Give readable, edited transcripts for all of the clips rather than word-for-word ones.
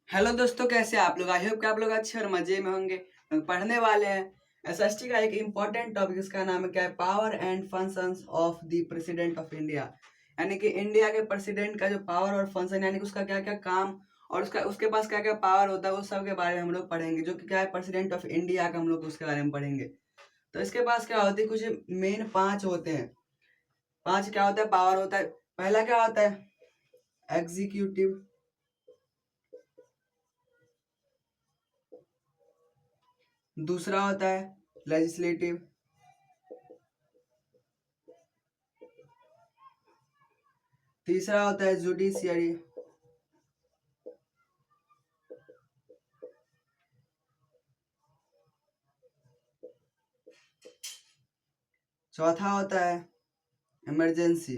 Hello दोस्तों, कैसे हैं आप लोग। आई होप कि आप लोग अच्छे और मजे में होंगे। पढ़ने वाले हैं एसएसटी का एक इम्पोर्टेंट टॉपिक, इसका नाम है क्या है, power and functions of the president of India. यानी कि इंडिया के प्रेसिडेंट का जो पावर और फंक्शन, यानी कि उसका क्या क्या काम और उसका उसके पास क्या क्या पावर होता है, वो सब के बारे में हम लोग पढ़ेंगे। जो कि क्या है, प्रेसिडेंट ऑफ इंडिया का हम लोग उसके बारे में पढ़ेंगे। तो इसके पास क्या होती है, कुछ मेन पांच होते हैं। पांच क्या होता है, पावर होता है। पहला क्या होता है, एग्जीक्यूटिव। दूसरा होता है लेजिस्लेटिव। तीसरा होता है जुडिशियरी। चौथा होता है इमरजेंसी।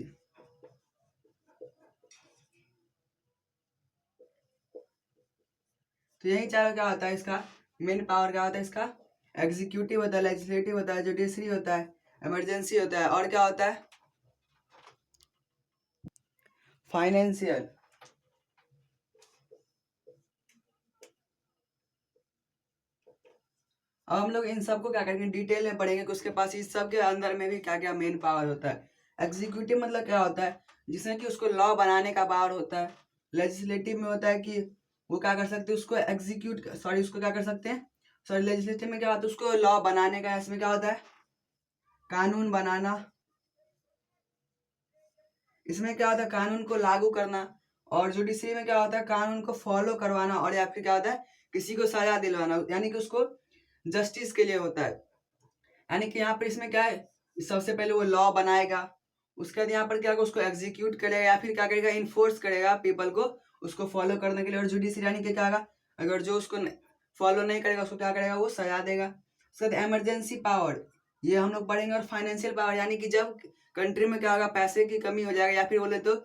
तो यही चारों क्या होता है, इसका मेन पावर क्या होता है, इसका एग्जीक्यूटिव होता है, लेजिस्लेटिव होता है, जुडिशरी होता है, इमरजेंसी होता है, और क्या होता है, फाइनेंशियल। अब हम लोग इन सबको क्या करेंगे, डिटेल में पढ़ेंगे कि उसके पास इस सब के अंदर में भी क्या क्या मेन पावर होता है। एग्जीक्यूटिव मतलब क्या होता है, जिसमें कि उसको लॉ बनाने का पावर होता है। लेजिस्लेटिव में होता है कि वो क्या कर सकते हैं, उसको एग्जीक्यूट सॉरी उसको क्या कर सकते हैं, सॉरी लेजिस्लेटिव में क्या होता है, उसको लॉ बनाने का, इसमें क्या होता है, कानून बनाना। इसमें क्या होता है, कानून को लागू करना। और जुडिशरी में क्या होता है, कानून को फॉलो करवाना, और या फिर क्या होता है, किसी को सजा दिलवाना, यानी कि उसको जस्टिस के लिए होता है। यानी कि यहाँ पर इसमें क्या है, सबसे पहले वो लॉ बनाएगा, उसके बाद यहाँ पर क्या होगा, उसको एग्जीक्यूट करेगा या फिर क्या करेगा, इन्फोर्स करेगा पीपल को उसको फॉलो करने के लिए। और जुडिशरी यानी कि क्या होगा, अगर जो उसको फॉलो नहीं करेगा उसको क्या करेगा, वो सजा देगा। उसके बाद इमरजेंसी पावर, ये हम लोग पढ़ेंगे। और फाइनेंशियल पावर, यानी कि जब कंट्री में क्या होगा, पैसे की कमी हो जाएगा, या फिर बोले तो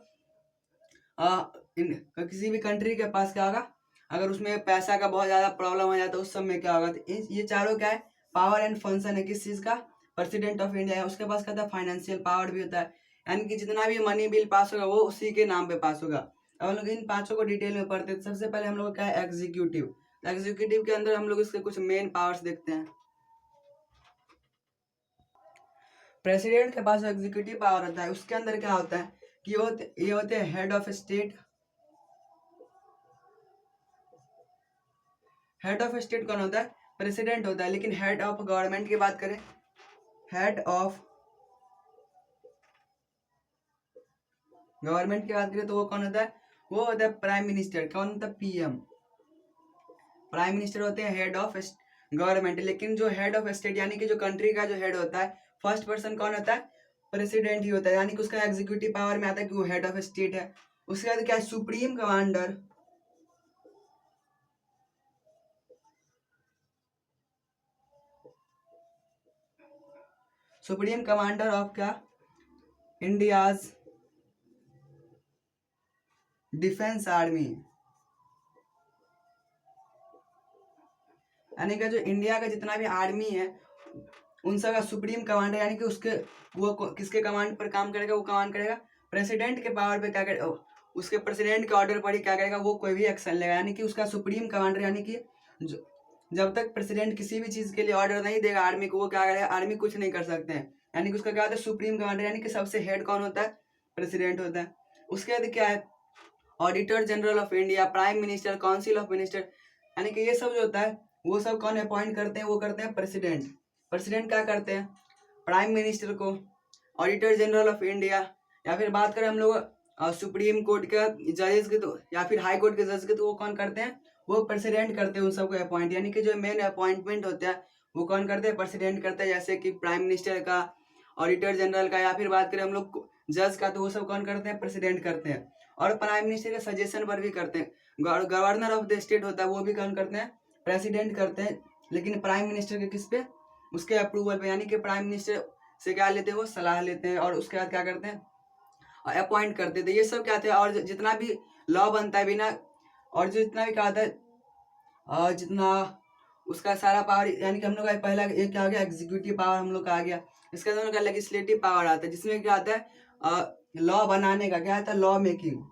किसी भी कंट्री के पास क्या होगा, अगर उसमें पैसा का बहुत ज्यादा प्रॉब्लम हो जाता है, उस समय क्या होगा। तो ये चारों क्या है, पावर एंड फंक्शन है किस चीज का, प्रेसिडेंट ऑफ इंडिया है। उसके पास क्या था, फाइनेंशियल पावर भी होता है, यानी कि जितना भी मनी बिल पास होगा वो उसी के नाम पे पास होगा। अब हम लोग इन पांचों को डिटेल में पढ़ते हैं। सबसे पहले हम लोग क्या है, एग्जीक्यूटिव। एग्जीक्यूटिव के अंदर हम लोग इसके कुछ मेन पावर्स देखते हैं। प्रेसिडेंट के पास एग्जीक्यूटिव पावर होता है, उसके अंदर क्या होता है कि ये होते हैं head of state. Head of state कौन होता है, प्रेसिडेंट होता है। लेकिन हेड ऑफ गवर्नमेंट की बात करें, हेड ऑफ गवर्नमेंट की बात करें तो वो कौन होता है, वो होता है प्राइम मिनिस्टर। कौन होता है, पीएम। प्राइम मिनिस्टर होते हैं हेड ऑफ गवर्नमेंट। लेकिन जो हेड ऑफ स्टेट यानी कि जो कंट्री का जो हेड होता है, फर्स्ट पर्सन कौन होता है, प्रेसिडेंट ही होता है। यानी कि उसका एग्जीक्यूटिव पावर में आता है कि वो हेड ऑफ स्टेट है। उसके बाद क्या है, supreme commander. Supreme commander of क्या, इंडियाज डिफेंस आर्मी। यानी कि जो इंडिया का जितना भी आर्मी है, उन सब का सुप्रीम कमांडर, यानी कि उसके वो किसके कमांड पर काम करेगा, वो कमांड करेगा प्रेसिडेंट के पावर पे क्या करेगा, उसके प्रेसिडेंट के ऑर्डर पर ही क्या करेगा, वो कोई भी एक्शन लेगा। यानी कि उसका सुप्रीम कमांडर, यानी कि जब तक प्रेसिडेंट किसी भी चीज के लिए ऑर्डर नहीं देगा आर्मी को, वो क्या करेगा, आर्मी कुछ नहीं कर सकते हैं। यानी कि उसका क्या होता है, सुप्रीम कमांडर। यानी कि सबसे हेड कौन होता है, प्रेसिडेंट होता है। उसके बाद क्या है, auditor general of India, prime minister, council of minister. यानी कि ये सब जो होता है, वो सब कौन अपॉइंट करते हैं, वो करते हैं प्रेसिडेंट। प्रेसिडेंट क्या करते हैं, प्राइम मिनिस्टर को, ऑडिटर जनरल ऑफ इंडिया, या फिर बात करें हम लोग सुप्रीम कोर्ट के जजेस की, तो या फिर हाई कोर्ट के जज के, तो वो कौन करते हैं, वो प्रेसिडेंट करते हैं उन सबको अपॉइंट। यानी कि जो मेन अपॉइंटमेंट होता है वो कौन करते हैं, प्रेसिडेंट करते हैं। जैसे कि प्राइम मिनिस्टर का, ऑडिटर जनरल का, या फिर बात करें हम लोग जज का, तो वो सब कौन करते हैं, प्रेसिडेंट करते हैं। और प्राइम मिनिस्टर के सजेशन पर भी करते हैं। गवर्नर ऑफ द स्टेट होता है, वो भी कौन करते हैं, प्रेसिडेंट करते हैं। लेकिन प्राइम मिनिस्टर के किस पे, उसके अप्रूवल पे। यानी कि प्राइम मिनिस्टर से क्या लेते हैं, वो सलाह लेते हैं, और उसके बाद क्या करते हैं, अपॉइंट करते थे। ये सब क्या थे, और जितना भी लॉ बनता है बिना, और जो जितना भी क्या होता है, जितना उसका सारा पावर, यानी कि हम लोग का पहला एक क्या हो गया, एग्जीक्यूटिव पावर हम लोग का आ गया। इसके बाद हम लोग का लेजिस्लेटिव पावर आता है, जिसमें क्या आता है, लॉ बनाने का, क्या आता है, लॉ मेकिंग।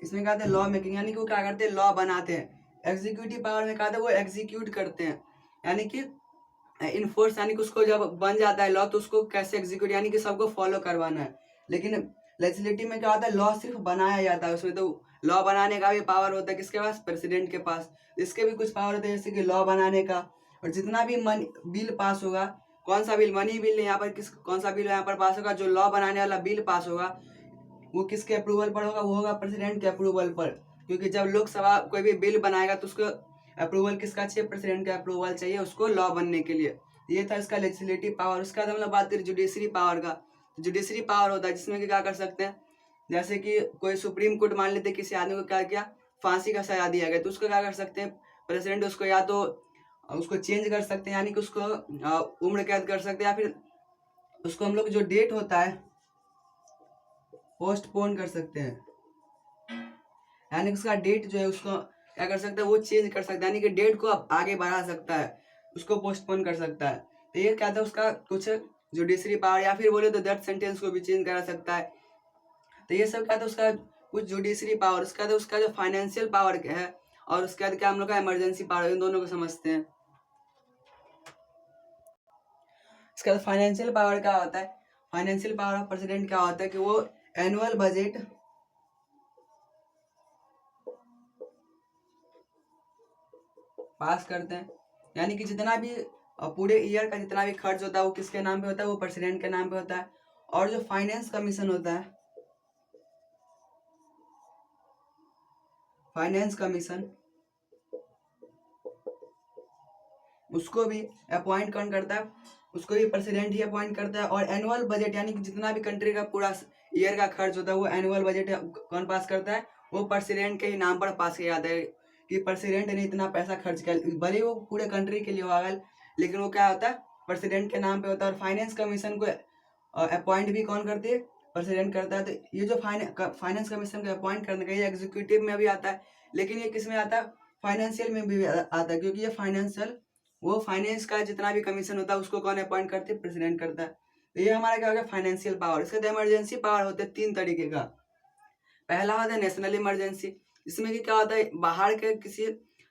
इसमें क्या था, लॉ मेकिंग, यानी कि वो क्या करते हैं, लॉ बनाते हैं। एग्जीक्यूटिव पावर में क्या था, वो एग्जीक्यूट करते हैं, यानी कि इन्फोर्स, यानी कि उसको जब बन जाता है लॉ तो उसको कैसे एग्जीक्यूट, यानी कि सबको फॉलो करवाना है। लेकिन लेजिस्लेटिव में क्या होता है, लॉ सिर्फ बनाया जाता है, उसमें तो लॉ बनाने का भी पावर होता है किसके पास, प्रेसिडेंट के पास। इसके भी कुछ पावर होते हैं, जैसे कि लॉ बनाने का। और जितना भी बिल पास होगा, कौन सा बिल, मनी बिल यहाँ पर कौन सा बिल यहाँ पर पास होगा, जो लॉ बनाने वाला बिल पास होगा वो किसके अप्रूवल पर होगा, वो होगा प्रेसिडेंट के अप्रूवल पर। क्योंकि जब लोकसभा कोई भी बिल बनाएगा तो उसको अप्रूवल किसका चाहिए, प्रेसिडेंट का अप्रूवल चाहिए उसको लॉ बनने के लिए। ये था इसका लेजिस्लेटिव पावर। उसके बाद हम लोग बात करें जुडिशरी पावर का। जुडिशरी पावर होता है जिसमें कि क्या कर सकते हैं, जैसे कि कोई सुप्रीम कोर्ट मान लेते किसी आदमी को क्या किया, फांसी का सजा दिया गया, तो उसको क्या कर सकते हैं, प्रेसिडेंट उसको या तो उसको चेंज कर सकते हैं, यानी कि उसको उम्र कैद कर सकते हैं, या फिर उसको हम लोग जो डेट होता है पोस्टपोन कर सकते हैं, यानी कि उसका डेट जो है उसको क्या कर सकता है, वो चेंज कर सकता है, यानी कि डेट को अब आगे बढ़ा सकता है, उसको पोस्टपोन कर सकता है। तो ये क्या था उसका कुछ जुडिशरी पावर, या फिर बोले तो डेथ सेंटेंस को भी चेंज करा सकता है। तो ये सब क्या था उसका कुछ जुडिशरी पावर। उसके बाद उसका जो फाइनेंशियल पावर है, और उसके बाद क्या हम लोग का इमरजेंसी पावर, इन दोनों को समझते हैं। इसके बाद फाइनेंशियल पावर क्या होता है, फाइनेंशियल पावर ऑफ प्रेसिडेंट क्या होता है कि वो एनुअल बजट पास करते हैं, यानी कि जितना भी पूरे ईयर का जितना भी खर्च होता है वो किसके नाम पे होता है, वो प्रेसिडेंट के नाम पे होता है। और जो फाइनेंस कमीशन होता है, फाइनेंस कमीशन, उसको भी अपॉइंट कौन करता है, उसको भी प्रेसिडेंट ही अपॉइंट करता है। और एनुअल बजट, यानी कि जितना भी कंट्री का पूरा ईयर का खर्च होता है वो एनुअल बजट कौन पास करता है, वो प्रेसिडेंट के ही नाम पर पास किया जाता है कि प्रेसिडेंट ने इतना पैसा खर्च किया, भले वो पूरे कंट्री के लिए होगा, लेकिन वो क्या होता है, प्रेसिडेंट के नाम पे होता है। और फाइनेंस कमीशन को अपॉइंट भी कौन करती है, प्रेसिडेंट करता है। तो ये जो फाइनेंस कमीशन को अपॉइंट करने का, ये एग्जीक्यूटिव में भी आता है, लेकिन ये किस में आता है, फाइनेंशियल में भी आता है, क्योंकि ये फाइनेंशियल, वो फाइनेंस का जितना भी कमीशन होता है उसको कौन अपॉइंट करते हैं, प्रेसिडेंट करता है। तो ये हमारा क्या हो गया, फाइनेंशियल पावर। इसके बाद इमरजेंसी पावर होते हैं 3 तरीके का। पहला होता है नेशनल इमरजेंसी, जिसमें कि क्या होता है, बाहर के किसी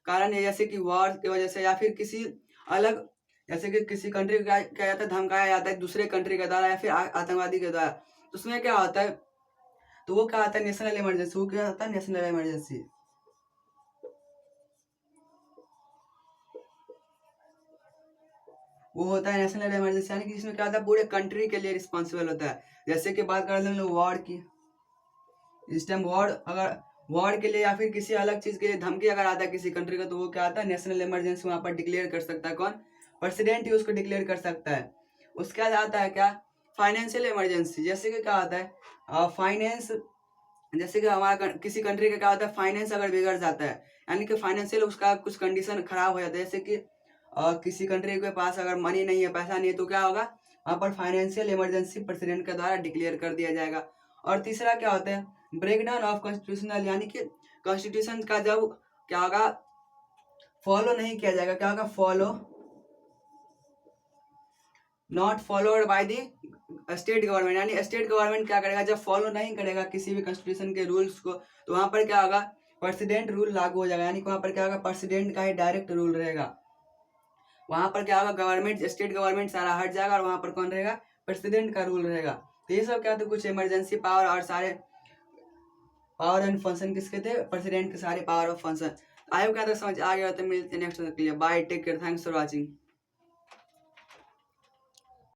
कारण, जैसे कि वॉर की वजह से, या फिर किसी अलग, जैसे कि किसी कंट्री को क्या जाता है, धमकाया जाता है दूसरे कंट्री के द्वारा, या फिर आतंकवादी के द्वारा, तो उसमें क्या होता है, तो वो क्या आता है, नेशनल इमरजेंसी। वो क्या होता है, नेशनल इमरजेंसी। वो होता है नेशनल इमरजेंसी, यानी कि इसमें क्या होता है, पूरे कंट्री के लिए रिस्पॉन्सिबल होता है। जैसे कि बात कर लें वॉर की, इस टाइम वॉर, अगर वॉर के लिए या फिर किसी अलग चीज के लिए धमकी अगर आता है किसी कंट्री का, तो वो क्या आता है, नेशनल इमरजेंसी वहां पर डिक्लेयर कर सकता है कौन, प्रेसिडेंट ही उसको डिक्लेयर कर सकता है। उसके बाद आता है क्या, फाइनेंशियल इमरजेंसी। जैसे कि क्या आता है, फाइनेंस, जैसे कि हमारा किसी कंट्री का क्या होता है, फाइनेंस अगर बिगड़ जाता है, यानी कि फाइनेंशियल उसका कुछ कंडीशन खराब हो जाता है, जैसे कि किसी कंट्री के पास अगर मनी नहीं है, पैसा नहीं है, तो क्या होगा, वहाँ पर फाइनेंशियल इमरजेंसी प्रेसिडेंट के द्वारा डिक्लेयर कर दिया जाएगा। और तीसरा क्या होता है, ब्रेकडाउन ऑफ कॉन्स्टिट्यूशनल, यानी कि कॉन्स्टिट्यूशन का जब क्या होगा, फॉलो नहीं किया जाएगा, क्या होगा, follow not followed by the state government, यानी स्टेट गवर्नमेंट क्या करेगा, जब फॉलो नहीं करेगा किसी भी कॉन्स्टिट्यूशन के रूल्स को, तो वहां पर क्या होगा, प्रेसिडेंट रूल लागू हो जाएगा, यानी कि वहां पर क्या होगा, प्रेसिडेंट का ही डायरेक्ट रूल रहेगा। वहां पर क्या होगा, गवर्नमेंट, स्टेट गवर्नमेंट सारा हट जाएगा, और वहां पर कौन रहेगा, प्रेसिडेंट का रूल रहेगा। तो ये सब क्या थे, कुछ इमरजेंसी पावर, और सारे पावर एंड फंक्शन किसके थे, प्रेसिडेंट के सारे power of function. I hope क्या समझ आ गया, तो मिलते हैं next, bye, take care, thanks for watching.